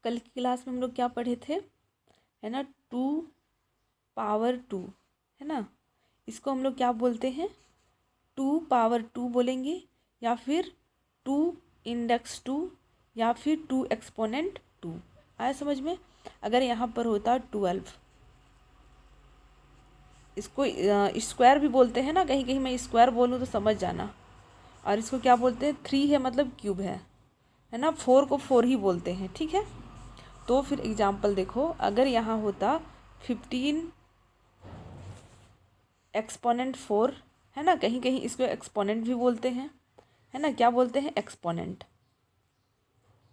कल की क्लास में हम लोग क्या पढ़े थे, है ना, 2 पावर 2, है ना, इसको हम लोग क्या बोलते हैं, 2 पावर 2 बोलेंगे, या फिर 2 इंडेक्स 2, या फिर 2 एक्सपोनेंट 2। आया समझ में। अगर यहाँ पर होता 12, इसको स्क्वायर भी बोलते हैं ना, कहीं कहीं मैं स्क्वायर बोलूँ तो समझ जाना। और इसको क्या बोलते हैं, 3 है मतलब क्यूब है ना, 4 को 4 ही बोलते हैं, ठीक है। तो फिर एग्जाम्पल देखो, अगर यहाँ होता 15 एक्सपोनेंट 4, है ना, कहीं कहीं इसको एक्सपोनेंट भी बोलते हैं, है ना, क्या बोलते हैं, एक्सपोनेंट,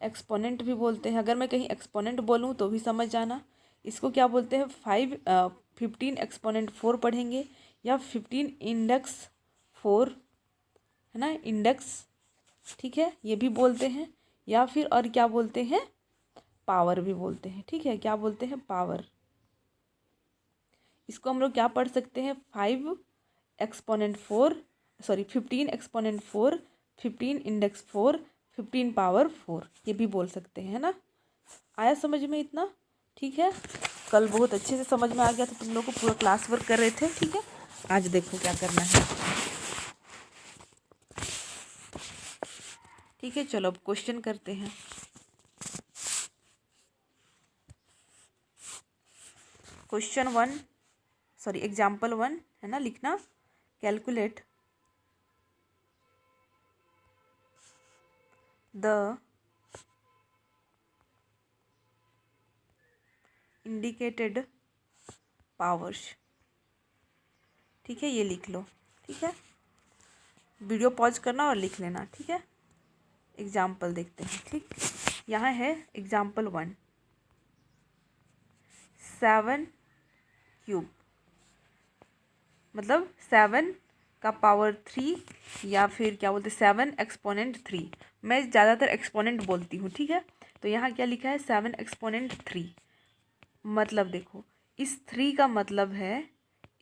एक्सपोनेंट भी बोलते हैं। अगर मैं कहीं एक्सपोनेंट बोलूँ तो भी समझ जाना। इसको क्या बोलते हैं, 15 एक्सपोनेंट 4 पढ़ेंगे, या 15 इंडेक्स 4, है ना, इंडेक्स, ठीक है, ये भी बोलते हैं। या फिर और क्या बोलते हैं, पावर भी बोलते हैं, ठीक है, क्या बोलते हैं, पावर। इसको हम लोग क्या पढ़ सकते हैं, 5 exponent 4, sorry 15 exponent 4, 15 index 4, 15 power 4, ये भी बोल सकते हैं, है ना। आया समझ में इतना, ठीक है। कल बहुत अच्छे से समझ में आ गया था, तुम लोग को पूरा क्लास वर्क कर रहे थे, ठीक है। आज देखो क्या करना है, ठीक है। चलो अब क्वेश्चन करते हैं। क्वेश्चन 1, सॉरी एग्जाम्पल 1, है ना, लिखना, कैलकुलेट द इंडिकेटेड पावर्स, ठीक है, ये लिख लो, ठीक है। वीडियो पॉज करना और लिख लेना, ठीक है। एग्जाम्पल देखते हैं, ठीक। यहाँ है एग्जाम्पल 1, 7 क्यूब, मतलब 7 का पावर 3, या फिर क्या बोलते हैं 7 एक्सपोनेंट 3। मैं ज़्यादातर एक्सपोनेंट बोलती हूँ, ठीक है। तो यहाँ क्या लिखा है, 7 एक्सपोनेंट 3। मतलब देखो, इस 3 का मतलब है,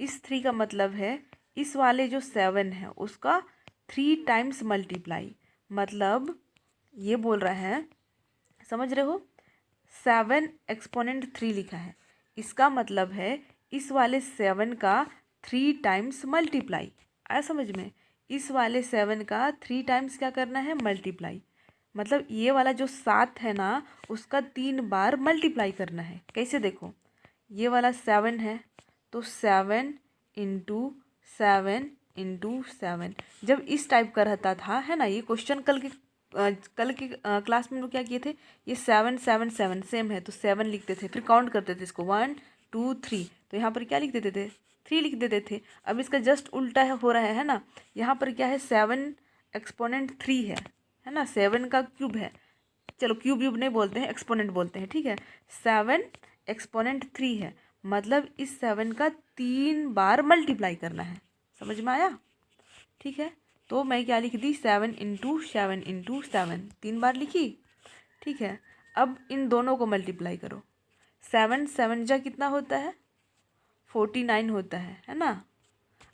इस 3 का मतलब है इस वाले जो 7 है उसका 3 टाइम्स मल्टीप्लाई। मतलब ये बोल रहा है, समझ रहे हो, 7 एक्सपोनेंट 3 लिखा है, इसका मतलब है इस वाले 7 का 3 टाइम्स मल्टीप्लाई। आया समझ में, इस वाले 7 का 3 टाइम्स क्या करना है, मल्टीप्लाई। मतलब ये वाला जो 7 है ना, उसका 3 बार मल्टीप्लाई करना है। कैसे देखो, ये वाला 7 है, तो 7 इंटू 7 इंटू 7। जब इस टाइप का रहता था, है ना, ये क्वेश्चन कल की क्लास में हम लोग क्या किए थे, ये 7 7 7 सेम है तो 7 लिखते थे, फिर काउंट करते थे इसको 1 2 3, तो यहाँ पर क्या लिख देते थे, 3 लिख देते थे। अब इसका जस्ट उल्टा हो रहा है ना, यहाँ पर क्या है, 7 एक्सपोनेंट 3 है ना, 7 का क्यूब है, चलो क्यूब व्यूब नहीं बोलते हैं, एक्सपोनेंट बोलते हैं, ठीक है। 7 एक्सपोनेंट 3 है, मतलब इस 7 का 3 बार मल्टीप्लाई करना है। समझ में आया, ठीक है। तो मैं क्या लिख दी, 7 इंटू 7 इंटू 7, 3 बार लिखी, ठीक है। अब इन दोनों को मल्टीप्लाई करो, 7 7 जा कितना होता है, 49 होता है ना।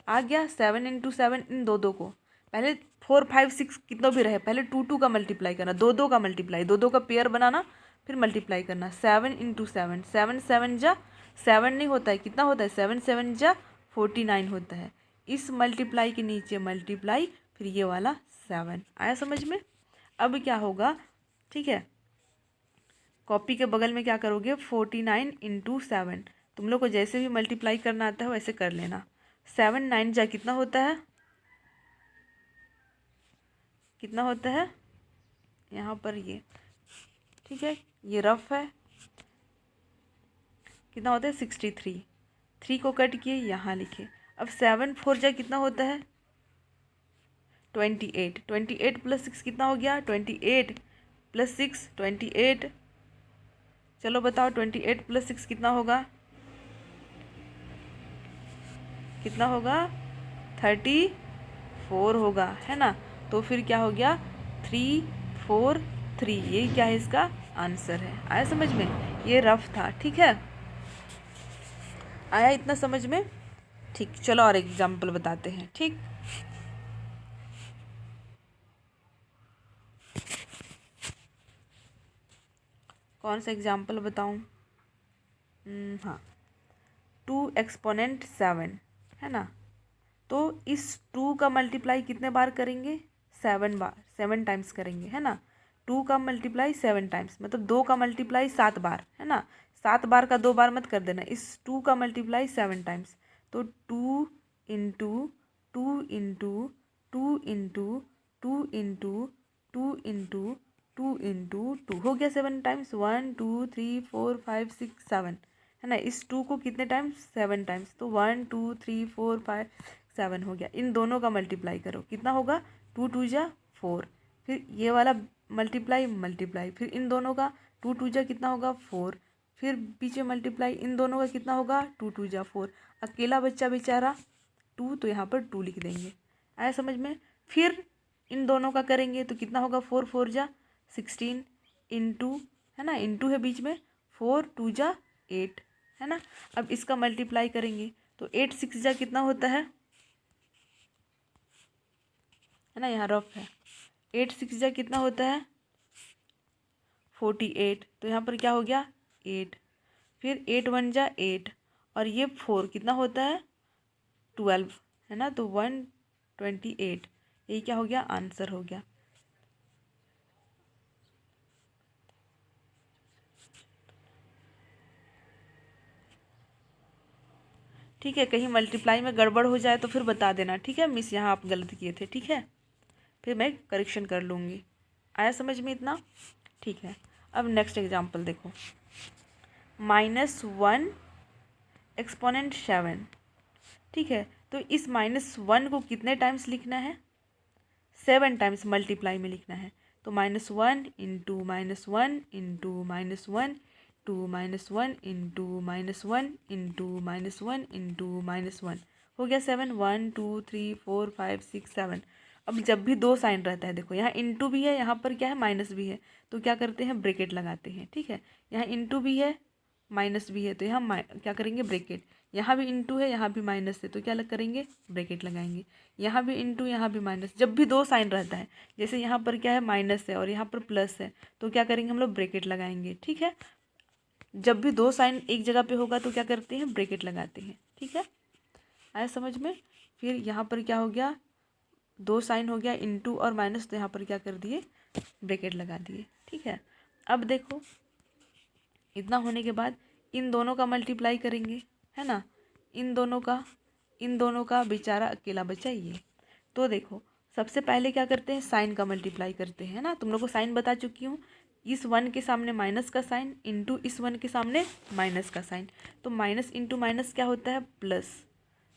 आ गया 7 इंटू 7, इन दो को पहले 4 5 6 कितना भी रहे, पहले 2 का मल्टीप्लाई करना, दो का मल्टीप्लाई, दो का पेयर बनाना, फिर मल्टीप्लाई करना। 7 इंटू 7, 7 7 जा 7 नहीं होता है, कितना होता है, 7 7 जा 49 होता है। इस मल्टीप्लाई के नीचे मल्टीप्लाई, फिर ये वाला 7। आया समझ में। अब क्या होगा, ठीक है, कॉपी के बगल में क्या करोगे, 49 इंटू 7, तुम लोग को जैसे भी मल्टीप्लाई करना आता है वैसे कर लेना। 7 9 जा कितना होता है, कितना होता है यहाँ पर ये, ठीक है, ये रफ है, कितना होता है 63। 3 को कट किए यहाँ लिखे। अब 7 4 जा कितना होता है 28। 28 प्लस 6 कितना हो गया, 28 प्लस 6 28। चलो बताओ 28 प्लस 6 कितना होगा, कितना होगा 34 होगा, है ना। तो फिर क्या हो गया 3 4 3, ये क्या है, इसका आंसर है। आया समझ में, ये रफ था, ठीक है। आया इतना समझ में, ठीक। चलो और एग्जाम्पल बताते हैं, ठीक। कौन सा एग्जाम्पल बताऊँ? हाँ, 2 एक्सपोनेंट 7 है ना, तो इस 2 का मल्टीप्लाई कितने बार करेंगे? 7 बार, 7 टाइम्स करेंगे, है ना। 2 का मल्टीप्लाई 7 टाइम्स, मतलब 2 का मल्टीप्लाई 7 बार, है ना। 7 बार का 2 बार मत कर देना, इस 2 का मल्टीप्लाई 7 टाइम्स, तो 2 into 2 into 2 into 2 into 2 into 2 into 2 हो गया 7 टाइम्स, 1 2 3 4 5 6 7, है ना। इस 2 को कितने टाइम्स? 7 टाइम्स, तो 1 2 3 4 5 7 हो गया। इन दोनों का मल्टीप्लाई करो, कितना होगा? 2 2 जा 4, फिर ये वाला मल्टीप्लाई, फिर इन दोनों का 2 2 जा कितना होगा? 4, फिर पीछे मल्टीप्लाई, इन दोनों का कितना होगा? 2 2 जा 4, अकेला बच्चा बेचारा 2, तो यहाँ पर 2 लिख देंगे। आया समझ में? फिर इन दोनों का करेंगे तो कितना होगा? 4 4 जा 16 इंटू, है ना, इंटू है बीच में, 4 2 जा 8, है ना। अब इसका मल्टीप्लाई करेंगे तो 8 6 जा कितना होता है ना, यहाँ रफ है, 8 6 जा कितना होता है? 48, तो यहाँ पर क्या हो गया? 8, फिर 8 1 जा 8, और ये 4 कितना होता है? 12, है ना, तो 128, यही क्या हो गया? आंसर हो गया। ठीक है, कहीं मल्टीप्लाई में गड़बड़ हो जाए तो फिर बता देना, ठीक है, मिस यहाँ आप गलत किए थे, ठीक है, फिर मैं करेक्शन कर लूँगी। आया समझ में इतना? ठीक है, अब नेक्स्ट एग्जाम्पल देखो, -1 एक्सपोनेंट 7, ठीक है, तो इस -1 को कितने टाइम्स लिखना है? 7 टाइम्स मल्टीप्लाई में लिखना है, तो -1 into -1 into -1 to -1 into -1 into -1 into -1 हो गया 7, 1 2 3 4 5 6 7। अब जब भी 2 साइन रहता है, देखो यहाँ इंटू भी है, यहाँ पर क्या है? माइनस भी है, तो क्या करते हैं? ब्रैकेट लगाते हैं, ठीक है। यहाँ इंटू भी है, माइनस भी है, तो यहाँ क्या करेंगे? ब्रैकेट। यहाँ भी इंटू है, यहाँ भी माइनस है, तो क्या करेंगे? ब्रैकेट लगाएंगे। यहाँ भी इंटू, यहाँ भी माइनस, जब भी 2 साइन रहता है, जैसे यहाँ पर क्या है? माइनस है और यहाँ पर प्लस है, तो क्या करेंगे? हम लोग ब्रैकेट लगाएंगे, ठीक है। जब भी 2 साइन एक जगह पे होगा तो क्या करते हैं? ब्रैकेट लगाते हैं, ठीक है। आया समझ में? फिर यहाँ पर क्या हो गया? 2 साइन हो गया, इंटू और माइनस, तो यहाँ पर क्या कर दिए? ब्रैकेट लगा दिए, ठीक है। अब देखो, इतना होने के बाद इन दोनों का मल्टीप्लाई करेंगे, है ना, इन दोनों का बेचारा अकेला बचा ये। तो देखो, सबसे पहले क्या करते हैं? साइन का मल्टीप्लाई करते हैं ना, तुम लोग को साइन बता चुकी हूँ, इस 1 के सामने माइनस का साइन इंटू इस 1 के सामने माइनस का साइन, तो माइनस इंटू माइनस क्या होता है? प्लस,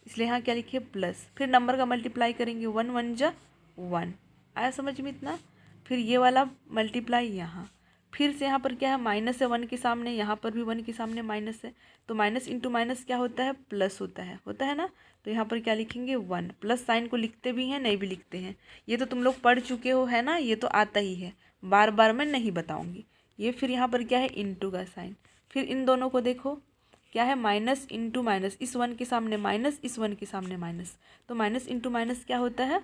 इसलिए यहाँ क्या लिखिए? प्लस। फिर नंबर का मल्टीप्लाई करेंगे, 1 1 जा 1, आया समझ में इतना? फिर ये वाला मल्टीप्लाई यहाँ, फिर से यहाँ पर क्या है? माइनस है 1 के सामने, यहाँ पर भी 1 के सामने माइनस है, तो माइनस इंटू माइनस क्या होता है? प्लस होता है ना, तो यहाँ पर क्या लिखेंगे? 1। प्लस साइन को लिखते भी हैं, नहीं भी लिखते हैं, ये तो तुम लोग पढ़ चुके हो, है ना, ये तो आता ही है, बार बार मैं नहीं बताऊँगी ये। फिर यहाँ पर क्या है? इंटू का साइन। फिर इन दोनों को देखो, क्या है? माइनस इंटू माइनस, इस 1 के सामने माइनस, इस 1 के सामने माइनस, तो माइनस इंटू माइनस क्या होता है?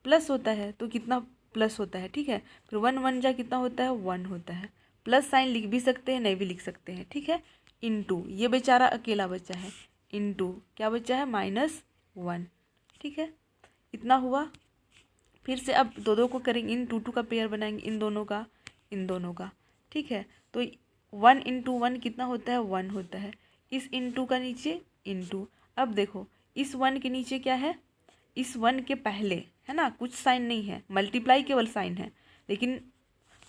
प्लस होता है, तो कितना प्लस होता है, ठीक है। फिर 1 1 जा कितना होता है? 1 होता है। प्लस साइन लिख भी सकते हैं, नहीं भी लिख सकते हैं, ठीक है। इंटू, ये बेचारा अकेला बचा है, इंटू क्या बचा है? -1, ठीक है, इतना हुआ। फिर से अब दो दो को करेंगे, इन 2 2 का पेयर बनाएंगे, इन दोनों का, ठीक है। तो 1 इंटू 1 कितना होता है? 1 होता है। इस इंटू का नीचे इंटू, अब देखो इस 1 के नीचे क्या है? इस 1 के पहले, है ना, कुछ साइन नहीं है, मल्टीप्लाई केवल साइन है, लेकिन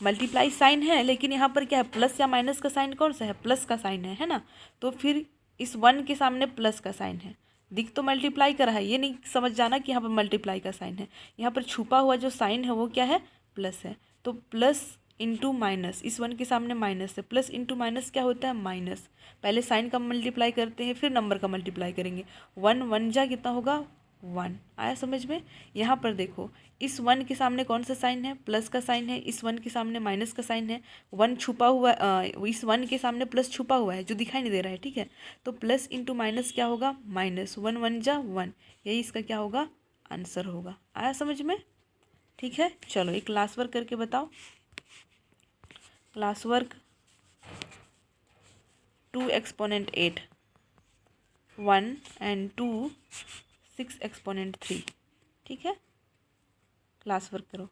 मल्टीप्लाई साइन है, लेकिन यहाँ पर क्या है? प्लस या माइनस का साइन कौन सा है? प्लस का साइन है ना, तो फिर इस 1 के सामने प्लस का साइन है, दिख तो मल्टीप्लाई कर रहा है, ये नहीं समझ जाना कि यहाँ पर मल्टीप्लाई का साइन है, यहाँ पर छुपा हुआ जो साइन है वो क्या है? प्लस है, तो प्लस इंटू माइनस, इस 1 के सामने माइनस है, प्लस इंटू माइनस क्या होता है? माइनस। पहले साइन का मल्टीप्लाई करते हैं, फिर नंबर का मल्टीप्लाई करेंगे, 1 1 जा कितना होगा? 1। आया समझ में? यहाँ पर देखो, इस 1 के सामने कौन सा साइन है? प्लस का साइन है, इस 1 के सामने माइनस का साइन है, 1 छुपा हुआ, इस 1 के सामने प्लस छुपा हुआ है जो दिखाई नहीं दे रहा है, ठीक है। तो प्लस इंटू माइनस क्या होगा? माइनस, 1 1 जा 1, यही इसका क्या होगा? आंसर होगा। आया समझ में? ठीक है, चलो एक क्लास वर्क करके बताओ। Class work 2 exponent 8, 1 and 2 6 exponent 3। ठीक है, क्लास वर्क करो।